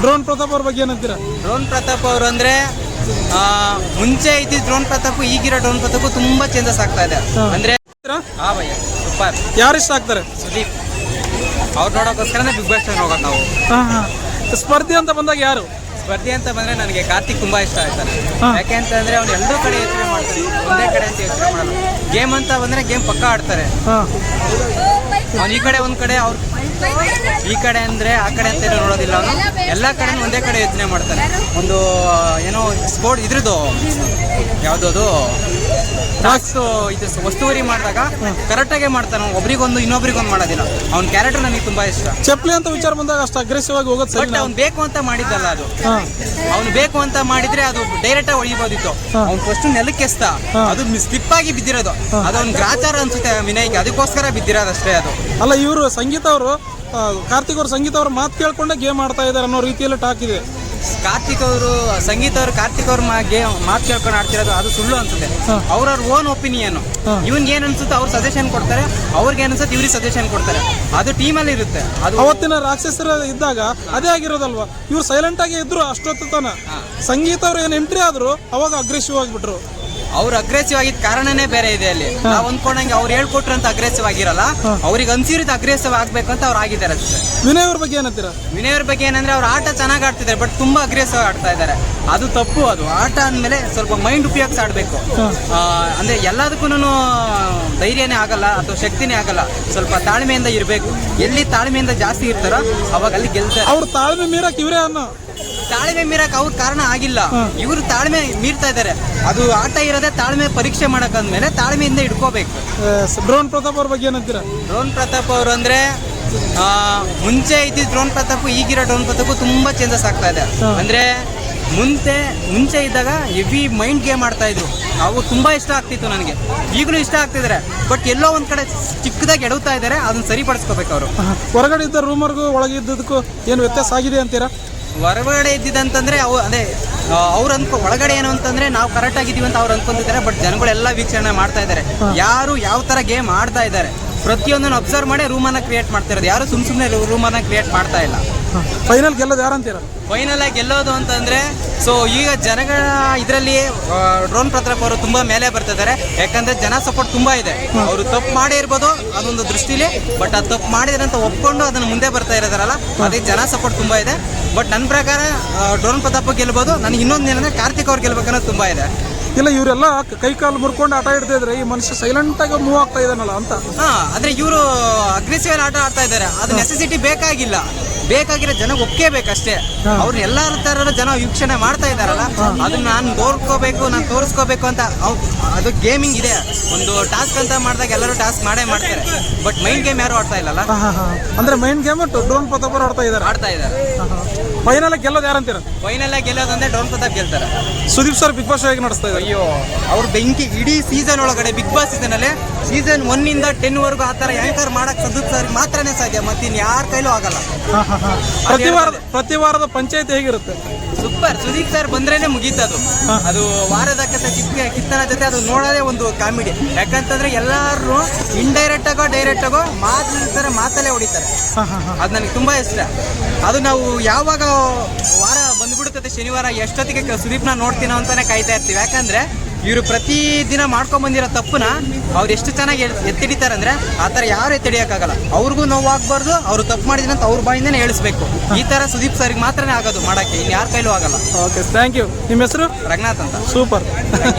Drone Pratap ಅವ್ರ ಬಗ್ಗೆ ಏನಂತೀರಾ? ಡ್ರೋನ್ ಪ್ರತಾಪ್ ಅವರು ಅಂದ್ರೆ ಮುಂಚೆ ಇದ್ದಿದ್ದ ಡ್ರೋನ್ ಪ್ರತಾಪ್ ಈಗಿರೋ ಡ್ರೋನ್ ಪ್ರತಾಪ್ ತುಂಬಾ ಚೇಂಜಸ್ ಆಗ್ತಾ ಇದೆ. ಅಂದ್ರೆ ಭಯ್ಯ ಸೂಪರ್. ಯಾರು ಇಷ್ಟ ಆಗ್ತಾರೆ? ಸುದೀಪ್ ಅವ್ರು ನೋಡೋಕ್ಕೋಸ್ಕರನೇ ಬಿಗ್ ಬಾಸ್ ಹೋಗೋದು ನಾವು. ಸ್ಪರ್ಧೆ ಅಂತ ಬಂದಾಗ ಯಾರು? ಸ್ಪರ್ಧೆ ಅಂತ ಬಂದ್ರೆ ನನಗೆ ಕಾರ್ತಿಕ್ ತುಂಬಾ ಇಷ್ಟ ಆಯ್ತಾನೆ. ಯಾಕೆ ಅಂತಂದ್ರೆ ಅವ್ನು ಎಲ್ಲರೂ ಕಡೆ ಯೋಚನೆ ಮಾಡ್ತಾರೆ, ಒಂದೇ ಕಡೆ ಅಂತ ಯೋಚನೆ ಮಾಡಲ್ಲ. ಗೇಮ್ ಅಂತ ಬಂದ್ರೆ ಗೇಮ್ ಪಕ್ಕ ಆಡ್ತಾರೆ. ಅವ್ನು ಈ ಕಡೆ ಒಂದ್ ಕಡೆ, ಅವ್ರು ಈ ಕಡೆ ಅಂದ್ರೆ ಆ ಕಡೆ ಅಂತ ನೋಡೋದಿಲ್ಲ. ಅವನು ಎಲ್ಲಾ ಕಡೆ ಒಂದೇ ಕಡೆ ಯೋಚನೆ ಮಾಡ್ತಾನೆ. ಒಂದು ಏನೋ ಸ್ಪೋರ್ಟ್ ಇದ್ರದ್ದು ಯಾವ್ದು ಟಾಕ್ಸ್ ಇದು ವಸ್ತುವರಿ ಮಾಡಿದಾಗ ಕರೆಕ್ಟಾಗೆ ಮಾಡ್ತಾನೆ. ಒಬ್ರಿಗೊಂದು ಇನ್ನೊಬ್ರಿಗೊಂದು ಮಾಡೋದಿಲ್ಲ. ಅವ್ನ ಕ್ಯಾರೆಕ್ಟರ್ ನನಗೆ ತುಂಬಾ ಇಷ್ಟ. ಚಪ್ಲಿ ಅಂತ ವಿಚಾರ ಬಂದಾಗ ಅಷ್ಟು ಅಗ್ರೆಸಿವ್ ಆಗಿ ಹೋಗೋದು ಬಟ್ ಅವ್ನು ಬೇಕು ಅಂತ ಮಾಡಿದ್ದಲ್ಲ ಅದು. ಅವ್ನು ಬೇಕು ಅಂತ ಮಾಡಿದ್ರೆ ಅದು ಡೈರೆಕ್ಟ್ ಆಗಿ ಹೊಡಿಬೋದಿತ್ತು. ಅವ್ನು ಫಸ್ಟ್ ನೆಲಕ್ಕೆ ಎಸ್ತ, ಅದು ಸ್ಲಿಪ್ ಆಗಿ ಬಿದ್ದಿರೋದು. ಅದು ಅವ್ನ ಗ್ರಾಚಾರ ಅನ್ಸುತ್ತೆ ವಿನಯ್ಗೆ, ಅದಕ್ಕೋಸ್ಕರ ಬಿದ್ದಿರೋದಷ್ಟೇ ಅದು. ಅಲ್ಲ, ಇವರು ಸಂಗೀತ ಅವರು, ಕಾರ್ತಿಕ್ ಅವರು ಸಂಗೀತ ಅವ್ರ ಮಾತು ಕೇಳ್ಕೊಂಡೆ ಗೇಮ್ ಆಡ್ತಾ ಇದಾರೆ ಅನ್ನೋ ರೀತಿಯಲ್ಲಿ ಟಾಕ್ ಇದೆ. ಕಾರ್ತಿಕ್ ಅವರು ಕಾರ್ತಿಕ್ ಅವ್ರ ಮಾತು ಕೇಳ್ಕೊಂಡು ಆಡ್ತಿರೋದು ಅದು ಸುಳ್ಳು ಅನ್ಸುತ್ತೆ. ಅವ್ರವ್ರ ಓನ್ ಒಪಿನಿಯನ್. ಇವ್ನಿಗೆ ಏನ್ ಅನ್ಸುತ್ತೆ ಅವ್ರು ಸಜೆಷನ್ ಕೊಡ್ತಾರೆ, ಅವ್ರಿಗೆ ಏನ್ ಅನ್ಸುತ್ತೆ ಇವ್ರಿಗೆ ಸಜೆಷನ್ ಕೊಡ್ತಾರೆ. ಅದು ಟೀಮಲ್ಲಿ ಇರುತ್ತೆ. ಅದು ಅವತ್ತಿನ ರಾಕ್ಷಸರ ಇದ್ದಾಗ ಅದೇ ಆಗಿರೋದಲ್ವಾ. ಇವ್ರು ಸೈಲೆಂಟ್ ಆಗಿ ಇದ್ರು ಅಷ್ಟೊತ್ತು ತನ. ಸಂಗೀತ ಅವ್ರು ಏನ್ ಎಂಟ್ರಿ ಆದ್ರು ಅವಾಗ ಅಗ್ರೆಸಿವ್ ಆಗಿಬಿಟ್ರು. ಅವ್ರು ಅಗ್ರೆಸಿವ್ ಆಗಿದ್ದ ಕಾರಣನೇ ಬೇರೆ ಇದೆ ಅಲ್ಲಿ. ನಾವು ಅಂದ್ಕೊಂಡಂಗೆ ಅವ್ರು ಹೇಳ್ಕೊಟ್ರು ಅಂತ ಅಗ್ರೆಸಿವ್ ಆಗಿರಲ್ಲ. ಅವ್ರಿಗೆ ಅನ್ಸಿರುತ್ತೆ ಅಗ್ರೆಸಿವ್ ಆಗ್ಬೇಕು ಅಂತ ಅವ್ರು ಆಗಿದ್ದಾರೆ ಅಷ್ಟೇ. ವಿನಯ್ ಅವ್ರ ಬಗ್ಗೆ ಏನಂತೀರಾ? ವಿನಯ್ ಅವ್ರ ಬಗ್ಗೆ ಏನಂದ್ರೆ ಅವ್ರು ಆಟ ಚೆನ್ನಾಗಿ ಆಡ್ತಿದ್ದಾರೆ, ಬಟ್ ತುಂಬಾ ಅಗ್ರೆಸಿವ್ ಆಡ್ತಾ ಇದ್ದಾರೆ. ಅದು ತಪ್ಪು. ಅದು ಆಟ ಅಂದ್ಮೇಲೆ ಸ್ವಲ್ಪ ಮೈಂಡ್ ಉಪಯೋಗಿಸಿ ಆಡ್ಬೇಕು. ಅಂದ್ರೆ ಎಲ್ಲದಕ್ಕೂ ಧೈರ್ಯನೇ ಆಗಲ್ಲ ಅಥವಾ ಶಕ್ತಿನೇ ಆಗಲ್ಲ. ಸ್ವಲ್ಪ ತಾಳ್ಮೆಯಿಂದ ಇರಬೇಕು. ಎಲ್ಲಿ ತಾಳ್ಮೆಯಿಂದ ಜಾಸ್ತಿ ಇರ್ತಾರೋ ಅವಾಗ ಅಲ್ಲಿ ಗೆಲ್ತಾರೆ. ಅವ್ರು ತಾಳ್ಮೆ ಮೀರಕ್ ಇವರೇ ಅನ್ನೋ ತಾಳ್ಮೆ ಮೀರಕ್ ಅವ್ರ ಕಾರಣ ಆಗಿಲ್ಲ. ಇವರು ತಾಳ್ಮೆ ಮೀರ್ತಾ ಇದ್ದಾರೆ. ಅದು ಆಟ ಇರೋದೇ ತಾಳ್ಮೆ ಪರೀಕ್ಷೆ ಮಾಡಕ್ಕಂದ್ಮೇಲೆ ತಾಳ್ಮೆಯಿಂದ ಇಟ್ಕೋಬೇಕು. ಡ್ರೋನ್ ಪ್ರತಾಪ್ ಅವ್ರ ಬಗ್ಗೆ ಏನಂತೀರಾ? ಡ್ರೋನ್ ಪ್ರತಾಪ್ ಅವರು ಅಂದ್ರೆ ಮುಂಚೆ ಇದ್ದಿದ್ದ ಡ್ರೋನ್ ಪ್ರತಾಪ್ ಈಗಿರೋ ಡ್ರೋನ್ ಪ್ರತಾಪ್ ತುಂಬಾ ಚೇಂಜಸ್ ಆಗ್ತಾ ಇದೆ. ಅಂದ್ರೆ ಮುಂಚೆ ಇದ್ದಾಗ ಹೆವಿ ಮೈಂಡ್ ಗೇಮ್ ಆಡ್ತಾ ಇದ್ರು. ಅವು ತುಂಬಾ ಇಷ್ಟ ಆಗ್ತಿತ್ತು ನನಗೆ. ಈಗಲೂ ಇಷ್ಟ ಆಗ್ತಿದ್ದಾರೆ, ಬಟ್ ಎಲ್ಲೋ ಒಂದ್ ಕಡೆ ಚಿಕ್ಕದಾಗಿ ಎಡುತ್ತಾ ಇದ್ದಾರೆ. ಅದನ್ನ ಸರಿಪಡಿಸ್ಕೋಬೇಕು ಅವರು. ಹೊರಗಡೆ ಇದ್ದ ರೂಮರ್ಗೂ ಒಳಗಿದ್ದಕ್ಕೂ ಏನು ವ್ಯತ್ಯಾಸ ಆಗಿದೆ ಅಂತೀರಾ? ಹೊರಗಡೆ ಇದ್ದಿದ್ದಂತಂದ್ರೆ ಅವ್ರು ಒಳಗಡೆ ಏನು ಅಂತಂದ್ರೆ ನಾವು ಕರೆಕ್ಟ್ ಆಗಿದ್ದೀವಿ ಅಂತ ಅವ್ರು ಅನ್ಕೊಂತಿದ್ದಾರೆ. ಬಟ್ ಜನಗಳೆಲ್ಲ ವೀಕ್ಷಣೆ ಮಾಡ್ತಾ ಇದ್ದಾರೆ. ಯಾರು ಯಾವ ತರ ಗೇಮ್ ಆಡ್ತಾ ಇದ್ದಾರೆ ಪ್ರತಿಯೊಂದನ್ನು ಅಬ್ಸರ್ವ್ ಮಾಡಿ ರೂಮನ್ನ ಕ್ರಿಯೇಟ್ ಮಾಡ್ತಾ ಇರೋದು. ಯಾರು ಸುಮ್ಮನೆ ರೂಮನ್ನ ಕ್ರಿಯೇಟ್ ಮಾಡ್ತಾ ಇಲ್ಲ. ಫೈನಲ್ ಗೆಲ್ಲೋದು ಯಾರಂತೀರಾ? ಫೈನಲ್ ಆಗಿ ಗೆಲ್ಲೋದು ಅಂತಂದ್ರೆ ಈಗ ಜನಗಳ ಇದರಲ್ಲಿ ಡ್ರೋನ್ ಪ್ರತಾಪ್ ಅವರು ತುಂಬಾ ಮೇಲೆ ಬರ್ತಿದ್ದಾರೆ. ಯಾಕಂದ್ರೆ ಜನ ಸಪೋರ್ಟ್ ತುಂಬಾ ಇದೆ. ಅವರು ತಪ್ಪು ಮಾಡೇ ಇರ್ಬೋದು ಅದೊಂದು ದೃಷ್ಟಿಲಿ, ಬಟ್ ಅದು ತಪ್ಪು ಮಾಡಿದ್ರೆ ಅಂತ ಒಪ್ಕೊಂಡು ಅದನ್ನ ಮುಂದೆ ಬರ್ತಾ ಇರೋದಾರಲ್ಲ, ಅದಕ್ಕೆ ಜನ ಸಪೋರ್ಟ್ ತುಂಬಾ ಇದೆ. ಬಟ್ ನನ್ನ ಪ್ರಕಾರ ಡ್ರೋನ್ ಪ್ರತಾಪ್ ಗೆಲ್ಬೋದು. ನನಗೆ ಇನ್ನೊಂದು ಏನಂದ್ರೆ ಕಾರ್ತಿಕ್ ಅವ್ರು ಗೆಲ್ಬೇಕನ್ನೋದು ತುಂಬಾ ಇದೆ. ಇಲ್ಲ, ಇವರೆಲ್ಲ ಕೈ ಕಾಲು ಮುರ್ಕೊಂಡು ಆಟ ಇಡ್ತಾ ಇದ್ರೆ ಈ ಮನುಷ್ಯ ಸೈಲೆಂಟ್ ಆಗಿ ಮೂವ್ ಆಗ್ತಾ ಇದ್ದಾನಲ್ಲ ಅಂತ. ಅಂದ್ರೆ ಇವರು ಅಗ್ರೆಸಿವ್ ಆಟ ಆಡ್ತಾ ಇದ್ದಾರೆ. ಅದು ನೆಸೆಸಿಟಿ ಬೇಕಾಗಿಲ್ಲ. ಬೇಕಾಗಿರೋ ಜನ ಒಪ್ಕೋಬೇಕಷ್ಟೇ. ಅವ್ರನ್ನ ಎಲ್ಲಾ ತರ ಜನ ವೀಕ್ಷಣೆ ಮಾಡ್ತಾ ಇದಾರಲ್ಲ, ಅದನ್ನ ನಾನು ತೋರಿಸ್ಕೋಬೇಕು ಅಂತ. ಅದು ಗೇಮಿಂಗ್ ಇದೆ. ಒಂದು ಟಾಸ್ಕ್ ಅಂತ ಮಾಡಿದಾಗ ಎಲ್ಲರೂ ಟಾಸ್ಕ್ ಮಾಡ್ತಾರೆ. ಬಟ್ ಮೈಂಡ್ ಗೇಮ್ ಯಾರು ಆಡ್ತಾ ಇಲ್ಲಲ್ಲ. ಅಂದ್ರೆ ಮೈಂಡ್ ಗೇಮ್ ಡ್ರೋನ್ ಪ್ರತಾಪ್ ಆಡ್ತಾ ಇದ್ದಾರೆ. ಫೈನಲ್ ಗೆಲ್ಲೋದು ಯಾರಂತೀರ? ಫೈನಲ್ ಆಗಿ ಗೆಲ್ಲೋದಂದ್ರೆ ಡ್ರೋನ್ ಪ್ರತಾಪ್ ಗೆಲ್ತಾರೆ. ಸುದೀಪ್ ಸರ್ ಬಿಗ್ ಬಾಸ್ ಹೇಗೆ ನಡೆಸ್ತಾ ಇದ್ದಾರೆ? ಅಯ್ಯೋ, ಅವ್ರು ಬೆಂಕಿ. ಇಡೀ ಸೀಸನ್ ಒಳಗಡೆ ಬಿಗ್ ಬಾಸ್ ಸೀಸನ್ ಅಲ್ಲೇ ಸೀಸನ್ 1 ಇಂದ 10 ವರೆಗೂ ಆ ತರ ಆಂಕರ್ ಮಾಡಕ್ ಸುದೀಪ್ ಸರ್ ಮಾತ್ರನೇ ಸಾಧ್ಯ. ಮತ್ತಿನ್ ಯಾರ ಕೈಲೂ ಆಗಲ್ಲ. ಪ್ರತಿ ವಾರದ ಪಂಚಾಯತ್ ಹೇಗಿರುತ್ತೆ? ಸೂಪರ್. ಸುದೀಪ್ ಸರ್ ಬಂದ್ರೇನೆ ಮುಗೀತದು. ಅದು ವಾರದ ಕಿತ್ತನ ಜೊತೆ ಅದು ನೋಡೋದೇ ಒಂದು ಕಾಮಿಡಿ. ಯಾಕಂತಂದ್ರೆ ಎಲ್ಲಾರು ಇಂಡೈರೆಕ್ಟ್ ಆಗೋ ಡೈರೆಕ್ಟ್ ಆಗೋ ಮಾತಲ್ಲೇ ಹೊಡಿತಾರೆ. ಅದು ನನಗೆ ತುಂಬಾ ಇಷ್ಟ. ಅದು ನಾವು ಯಾವಾಗ ವಾರ ಬಂದ್ಬಿಡುತ್ತೆ ಶನಿವಾರ ಎಷ್ಟೊತ್ತಿಗೆ ಸುದೀಪ್ನ ನೋಡ್ತೀನೋ ಅಂತಾನೆ ಕಾಯ್ತಾ ಇರ್ತೀವಿ. ಯಾಕಂದ್ರೆ ಇವರು ಪ್ರತಿ ದಿನ ಮಾಡ್ಕೊಂಡ್ ಬಂದಿರೋ ತಪ್ಪನ ಅವ್ರು ಎಷ್ಟು ಚೆನ್ನಾಗಿ ಎತ್ತಿಡಿತಾರೆ ಅಂದ್ರೆ ಆ ತರ ಯಾರು ಎತ್ತಿಡಿಯಕ್ಕಾಗಲ್ಲ. ಅವ್ರಿಗೂ ನೋವಾಗಬಾರ್ದು. ಅವ್ರು ತಪ್ಪು ಮಾಡಿದ್ರೆ ಅಂತ ಅವ್ರ ಬಾಯಿಂದನೇ ಹೇಳಿಸ್ಬೇಕು. ಈ ತರ ಸುದೀಪ್ ಸರ್ಗೆ ಮಾತ್ರನೇ ಆಗೋದು ಮಾಡಕ್ಕೆ, ಇನ್ ಯಾರ ಕೈಲೂ ಆಗಲ್ಲ. Okay, thank you. ನಿಮ್ಮ ಹೆಸರು? ರಂಗನಾಥ್ ಅಂತ. ಸೂಪರ್.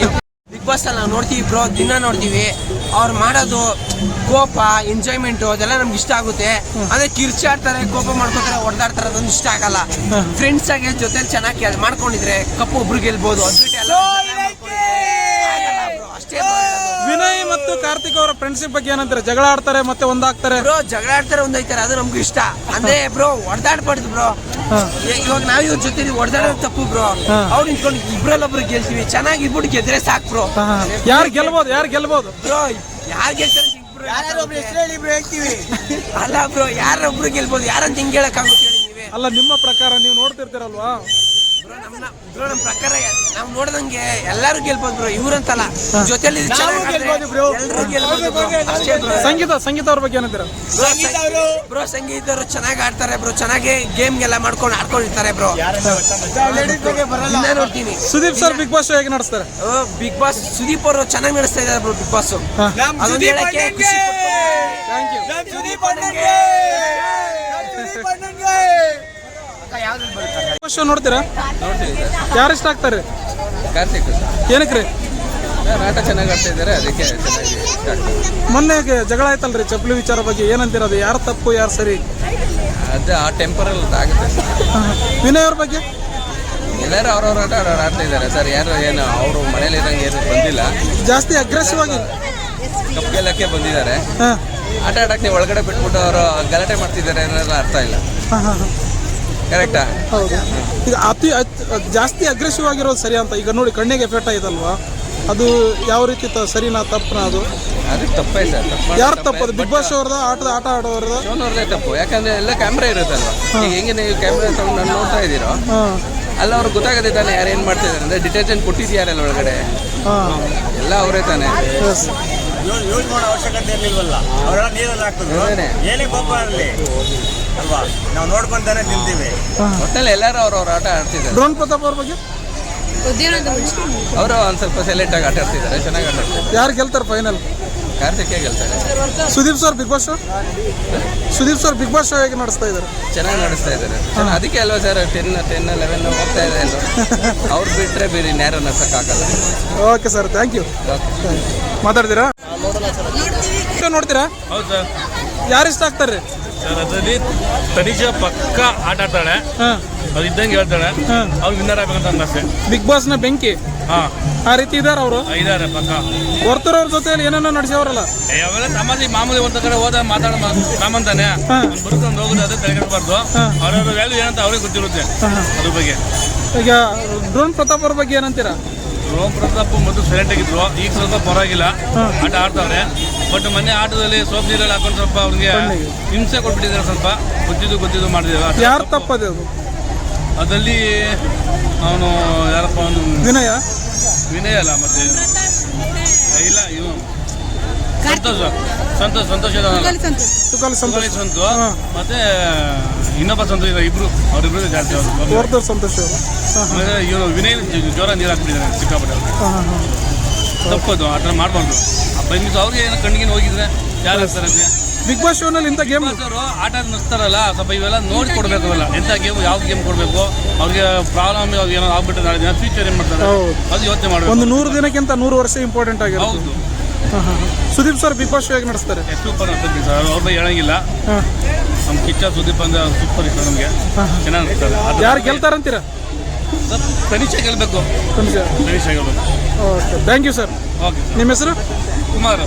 ಬಿಗ್ ಬಾಸ್ ಅಲ್ಲಿ ನಾವು ನೋಡ್ತೀವಿ ಬ್ರೋ, ದಿನ ನೋಡ್ತೀವಿ. ಅವ್ರು ಮಾಡೋದು ಕೋಪ, ಎಂಜಾಯ್ಮೆಂಟ್ ಅದೆಲ್ಲ ನಮ್ಗೆ ಇಷ್ಟ ಆಗುತ್ತೆ. ಅಂದ್ರೆ ಕಿರ್ಚಾಡ್ತಾರೆ, ಕೋಪ ಮಾಡ್ಕೋತಾರೆ, ಹೊಡೆದಾಡ್ತಾರೆ, ಅದೊಂದು ಇಷ್ಟ ಆಗಲ್ಲ. ಫ್ರೆಂಡ್ಸ್ ಆಗಿ ಜೊತೆ ಚೆನ್ನಾಗಿ ಮಾಡ್ಕೊಂಡಿದ್ರೆ ಕಪ್ಪು ಒಬ್ರು ಗೆಲ್ಬಹುದು. ಅಷ್ಟೇ. ವಿನಯ್ ಮತ್ತು ಕಾರ್ತಿಕ್ ಅವರ ಫ್ರೆಂಡ್ಶಿಪ್ ಬಗ್ಗೆ ಏನಂತಾರೆ? ಜಗಳ ಆಡ್ತಾರೆ ಮತ್ತೆ ಒಂದಾಗ್ತಾರೆ. ಬ್ರೋ ಜಗಳ ಆಡ್ತಾರೆ, ಒಂದೈತಾರೆ, ಅದು ನಮ್ಗೆ ಇಷ್ಟ. ಅಂದ್ರೆ ಬ್ರೋ ಹೊಡೆದಾಡ್ಬಾರ್ದು ಬ್ರೋ. ಇವಾಗ ನಾವ್ ಇವ್ರ ಜೊತೆ ಹೊಡೆದಾಡೋದು ತಪ್ಪು ಬ್ರೋ. ಅವ್ರು ನಿಂತ್ಕೊಂಡು ಇಬ್ರಲ್ಲೊಬ್ರು ಗೆಲ್ತೀವಿ. ಚೆನ್ನಾಗಿ ಇಬ್ಬಿಟ್ಟು ಗೆದ್ರೆ ಸಾಕು ಬ್ರೋ. ಯಾರು ಗೆಲ್ಬಹುದು ಬ್ರೋ? ಯಾರು ಗೆಲ್ತಾರೆ ಹೇಳ್ತೀವಿ. ಅಲ್ಲ ಬ್ರೋ, ಯಾರೊಬ್ರು ಗೆಲ್ಬಹುದು, ಯಾರಂತ ಹಿಂಗ್ ಹೇಳಕ್ ಆಗುತ್ತೆ? ಅಲ್ಲ, ನಿಮ್ಮ ಪ್ರಕಾರ ನೀವು ನೋಡ್ತಿರ್ತೀರಲ್ವಾ, ನಮ್ಮ ಪ್ರಕಾರ ನಾವು ನೋಡ್ದಂಗೆ ಎಲ್ಲರೂ ಗೆಲ್ಬೋದು ಬ್ರೋ, ಇವ್ರಂತಲ್ಲ ಜೊತೆಲಿ ಎಲ್ಲರೂ ಗೆಲ್ಬೋದು ಬ್ರೋ. ಅಷ್ಟೇ ಬ್ರೋ. ಸಂಗೀತ ಅವ್ರ ಬಗ್ಗೆ ಏನಂತೀರ? ಬ್ರೋ ಸಂಗೀತರು ಚೆನ್ನಾಗಿ ಆಡ್ತಾರೆ ಬ್ರೋ, ಚೆನ್ನಾಗಿ ಗೇಮ್ಗೆಲ್ಲ ಆಡ್ಕೊಂಡಿರ್ತಾರೆ ಬ್ರೋ. ನೋಡ್ತೀನಿ ಸುದೀಪ್ ಸರ್ ಬಿಗ್ ಬಾಸ್ ಹೇಗೆ ನಡೆಸ್ತಾರೆ? ಬಿಗ್ ಬಾಸ್ ಸುದೀಪ್ ಅವರು ಚೆನ್ನಾಗಿ ನಡೆಸ್ತಾ ಇದ್ದಾರೆ ಬ್ರೋ ಬಿಗ್ ಬಾಸ್. ಅದೊಂದು ಹೇಳಕ್ಕೆ ಖುಷಿ ಶೋ ನೋಡ್ತೀರಾ? ಯಾರು ಇಷ್ಟ ಆಗ್ತಾರೆ? ಕಾರ್ತಿಕ್ ಏನಕ್ಕೆ ರೀ? ನಾಟಕ ಚೆನ್ನಾಗಿ ಆಡ್ತಾ ಇದ್ದಾರೆ, ಅದಕ್ಕೆ ಚೆನ್ನಾಗಿ ಇಷ್ಟ ಆಗ್ತದೆ. ಮೊನ್ನೆ ಜಗಳ ಆಯ್ತಲ್ರಿ ಚಪ್ಪಲಿ ವಿಚಾರ ಬಗ್ಗೆ, ಏನಂತೀರ? ಅದು ಯಾರು ತಪ್ಪು ಯಾರು ಸರಿ? ಅದು ಆ ಟೆಂಪರಲ್ಲಿ ಆಗುತ್ತೆ. ವಿನಯ್ ಅವ್ರ ಬಗ್ಗೆ ಎಲ್ಲರೂ ಅವ್ರವ್ರ ಆಟ ಆಡ್ತಾ ಇದ್ದಾರೆ ಸರ್. ಯಾರು ಏನು ಅವರು ಮನೇಲಿ ಇರೋಂಗೆ ಏನು ಬಂದಿಲ್ಲ, ಜಾಸ್ತಿ ಅಗ್ರೆಸಿವ್ ಆಗಿ ಕಪ್ ಗೆಲ್ಲಕ್ಕೆ ಬಂದಿದ್ದಾರೆ. ಹಾ ಆಟ ಆಡಕ್ಕೆ ನೀವು ಒಳಗಡೆ ಬಿಟ್ಬಿಟ್ಟು ಅವರು ಗಲಾಟೆ ಮಾಡ್ತಿದ್ದಾರೆ ಅನ್ನೋದು ಅರ್ಥ ಇಲ್ಲ. ಕರೆಕ್ಟಾ? ಹೌದು. ಈಗ ಜಾಸ್ತಿ ಅಗ್ರೆಸಿವ್ ಆಗಿರೋದು ಸರಿ ಅಂತ ಈಗ ನೋಡಿ, ಕಣ್ಣಿಗೆ ಎಫೆಕ್ಟ್ ಆಯ್ತಲ್ವಾ? ಅದು ಯಾವ ರೀತಿ ಸರಿನಾ ತಪ್ಪನಾ? ಅದು ಅದಕ್ಕೆ ತಪ್ಪೇ ಸರ್. ಯಾರು ತಪ್ಪದು? ಬಿಗ್ ಬಾಸ್ ಅವ್ರದ ಆಟ ಆಡೋರ್ದ? ಶೋನವ್ರದೇ ತಪ್ಪು. ಯಾಕಂದ್ರೆ ಎಲ್ಲ ಕ್ಯಾಮ್ರಾ ಇರುತ್ತಲ್ವಾ. ಈಗ ಹೆಂಗೆ ನೀವು ಕ್ಯಾಮ್ರಾ ತಗೊಂಡು ನಾನು ನೋಡ್ತಾ ಇದ್ದೀರೋ ಅಲ್ಲ, ಅವ್ರಿಗೆ ಗೊತ್ತಾಗತ್ತೆ ತಾನೆ ಯಾರು ಏನು ಮಾಡ್ತಾ ಇದ್ದಾರೆ ಅಂದರೆ. ಡಿಟರ್ಜೆಂಟ್ ಕೊಟ್ಟಿದ್ಯಾರಲ್ಲ ಒಳಗಡೆ, ಎಲ್ಲ ಅವರೇ ತಾನೆ. ಯೂಸ್ ಮಾಡೋ ಅವಶ್ಯಕತೆ ಇರಲಿಲ್ವಲ್ಲ, ಅವರೆಲ್ಲ ನೀರಲ್ಲಿ ಹಾಕ್ತಿದ್ರು. ಏನೇ ಕೋಪ ಇರಲಿ ಅಲ್ವಾ, ನಾವು ನೋಡ್ಕೊಂತಾನೆ ತಿಂತೀವಿ. ಒಟ್ಟಲ್ಲಿ ಎಲ್ಲರೂ ಅವ್ರವ್ರ ಆಟ ಆಡ್ತಿದ್ದಾರೆ. ಡ್ರೋನ್ ಪ್ರತಾಪ್ ಅವ್ರ ಬಗ್ಗೆ ಅವರು ಒಂದು ಸ್ವಲ್ಪ ಸೈಲೆಂಟ್ ಆಗಿ ಆಟ ಆಡ್ತಿದ್ದಾರೆ, ಚೆನ್ನಾಗಿ ಆಟ ಆಡ್ತಿದ್ದಾರೆ. ಯಾರು ಗೆಲ್ತಾರೆ ಫೈನಲ್? ಕಾರ್ತಿಕೇ ಗೆಲ್ತಾರೆ. Sudeep sir Big Boss show ಹೇಗೆ ನಡೆಸ್ತಾ ಇದ್ದಾರೆ? ಚೆನ್ನಾಗಿ ನಡೆಸ್ತಾ ಇದ್ದಾರೆ. ಅದಕ್ಕೆ ಅಲ್ವಾ ಸರ್ 10, 11 ಹೋಗ್ತಾ ಇದೆ ಅಲ್ವಾ. ಅವ್ರು ಬಿಟ್ಟರೆ ಬೇರೆ ನ್ಯಾರೋ ನಡ್ಸೋಕ್ಕಾಗಲ್ಲ. Okay sir, thank you. ಮಾತಾಡ್ತೀರಾ? ನೋಡ್ತೀರಾ? ಹೌದು ಸರ್. ಯಾರು ಇಷ್ಟ ಆಗ್ತಾರೆ? ಸರ್ ಅದರಲ್ಲಿ ತನಿಷಾ ಪಕ್ಕ ಆಟ ಆಡ್ತಾಳೆ, ಹಾಂ, ಅದು ಇದ್ದಂಗೆ ಹೇಳ್ತಾಳೆ. ಅವ್ರು ವಿನ್ನರ್ ಆಗ್ಬೇಕಂತ ನನ್ನ ಆಸೆ. ಬಿಗ್ ಬಾಸ್ನ ಬೆಂಕಿ ಆ ರೀತಿ ಇದಾರೆ ಅವರು. ಇದ್ದಾರೆ ಪಕ್ಕ. ವರ್ತೂರವ್ರ ಜೊತೆಯಲ್ಲಿ ಏನೇನೋ ನಡೆಸವ್ರಲ್ಲ. ಅವೆಲ್ಲ ಮಾಮೂಲಿ ಒಂದು ಕಡೆ ಹೋದ ಮಾತಾಡ್ತಾನೆ, ಒಂದು ಬರುತ್ತೊಂದು ಹೋಗುದು, ಅದೇ ತಲೆಗೆಡಬಾರ್ದು. ಅವ್ರವ್ರ ವ್ಯಾಲ್ಯೂ ಏನಂತ ಅವ್ರಿಗೆ ಗೊತ್ತಿರುತ್ತೆ ಅದ್ರ ಬಗ್ಗೆ. ಈಗ ಡ್ರೋನ್ ಪ್ರತಾಪ್ ಅವ್ರ ಬಗ್ಗೆ ಏನಂತೀರಾ? ರೋಮ್ ಪ್ರತಾಪ್ ಮೊದಲು ಸೈಲೆಂಟ್ ಆಗಿದ್ರು, ಈಗ ಸ್ವಲ್ಪ ಪರವಾಗಿಲ್ಲ, ಆಟ ಆಡ್ತಾವ್ರೆ. ಬಟ್ ಮೊನ್ನೆ ಆಟದಲ್ಲಿ ಸೋಪ್ ನೀರಲ್ಲಿ ಹಾಕೊಂಡು ಸ್ವಲ್ಪ ಅವ್ರಿಗೆ ಹಿಂಸೆ ಕೊಟ್ಬಿಟ್ಟಿದ್ದಾರೆ. ಸ್ವಲ್ಪ ಗೊತ್ತಿದ್ದು ಮಾಡಿದ್ದೇವೆ. ಯಾರು ತಪ್ಪದೆ ಅದು? ಅದರಲ್ಲಿ ಅವನು ಯಾರಪ್ಪ, ಅವನು ವಿನಯ ಅಲ್ಲ, ಮತ್ತೆ ಇಲ್ಲ ಇವನು ಸಂತೋಷ ತುಕಾಲಿ ಸಂತೋಷ್ ಮತ್ತೆ ಇನ್ನೊಬ್ಬ ಸಂತೋಷ, ಇಬ್ರು ಅವರಿಬ್ರು ಜಾಸ್ತಿ. ವರ್ತೂರ್ ಸಂತೋಷ್ ಅವರು. ಆಮೇಲೆ ಇವನು ವಿನಯ್ ಜೋರ ನೀರು ಹಾಕ್ಬಿಟ್ಟಿದ್ದಾನೆ ಸಿಕ್ಕಾಪಟ್ಟೆ. ತಪ್ಪದು, ಆ ಥರ ಮಾಡಬಾರ್ದು. ಬೈ ಮಿಸ್ ಅವ್ರಿಗೆ ಏನೋ ಕಣ್ಣಿಗೆ ಹೋಗಿದ್ರೆ ಯಾರು ಹಾಕ್ತಾರಂತೆ. ಬಿಗ್ ಬಾಸ್ ಶೋನಲ್ಲಿ ಇಂಥ ಗೇಮ್ ಅವರು ಆಟ ನಡೆಸ್ತಾರಲ್ಲ, ಸ್ವಲ್ಪ ಇವೆಲ್ಲ ನೋಡಿ ಕೊಡಬೇಕು. ಅವೆಲ್ಲ ಎಂಥ ಗೇಮ್, ಯಾವ ಗೇಮ್ ಕೊಡಬೇಕು, ಅವ್ರಿಗೆ ಪ್ರಾಬ್ಲಮ್ ಅವ್ರಿಗೆ ಏನೋ ಆಗ್ಬಿಟ್ಟು ನಾಳೆ ದಿನ ಫ್ಯೂಚರ್ ಏನು ಮಾಡ್ತಾರೆ ಅದು ಯೋಚನೆ ಮಾಡಬೇಕು. ಒಂದು 100 ದಿನಕ್ಕಿಂತ 100 ವರ್ಷ ಇಂಪಾರ್ಟೆಂಟ್ ಆಗಿರುತ್ತೆ. ಹೌದು. Sudeep sir Big Boss show ಹೇಗೆ ನಡೆಸ್ತಾರೆ? ಸೂಪರ್ ಅನ್ಸುತ್ತೆ ಸರ್. ಅವ್ರ ಬಗ್ಗೆ ಹೇಳಂಗಿಲ್ಲ. ನಮ್ಮ ಕಿಚ್ಚ ಸುದೀಪ್ ಅಂದ್ರೆ ಸೂಪರ್ ಇಷ್ಟ ನಮಗೆ, ಚೆನ್ನಾಗಿ ನಡೆಸ್ತಾರೆ. ಯಾರು ಗೆಲ್ತಾರಂತೀರಾ? ತನಿಷಾ ಗೆಲ್ಬೇಕು. ತನಿಷಾ ಗೆಲ್ಬೇಕು. Okay, thank you sir. Okay. ನಿಮ್ಮ ಹೆಸರು? ಕುಮಾರ್.